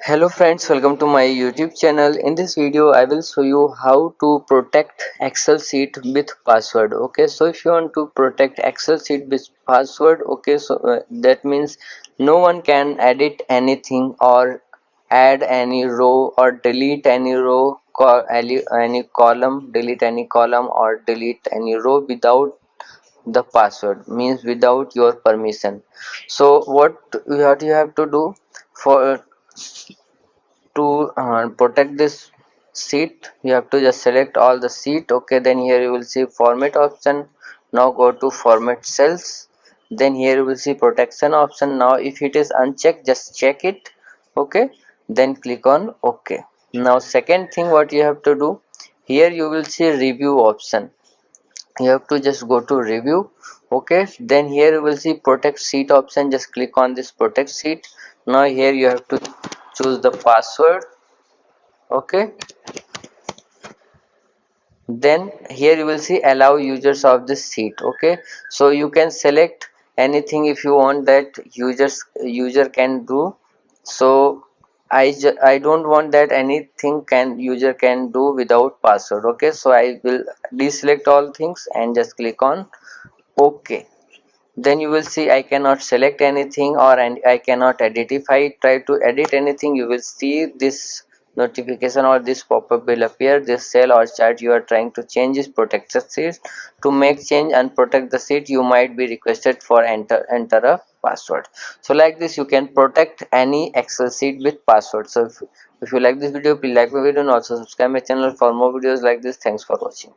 Hello friends, welcome to my YouTube channel. In this video I will show you how to protect Excel sheet with password. Okay, so if you want to protect Excel sheet with password, okay, so that means no one can edit anything or add any row or delete any row, any column, delete any column or delete any row without the password, means without your permission. So what you have to do for to protect this sheet, you have to just select all the sheet. Okay, then here you will see format option. Now go to format cells, then here you will see protection option. Now if it is unchecked, just check it. Okay, then click on OK. Now second thing what you have to do, here you will see review option. You have to just go to review. Okay, then here you will see protect sheet option. Just click on this protect sheet. Now here you have to choose the password. Okay, then here you will see allow users of this sheet. Okay, so you can select anything if you want that user can do. So I don't want that anything can user can do without password. Okay, so I will deselect all things and just click on OK. Then you will see I cannot select anything, or and I cannot edit. If I try to edit anything, you will see this notification or this pop-up will appear. This cell or chart you are trying to change is protected sheet. To make change and protect the sheet, you might be requested for enter a password. So like this you can protect any Excel sheet with password. So if you like this video, please like my video and also subscribe my channel for more videos like this. Thanks for watching.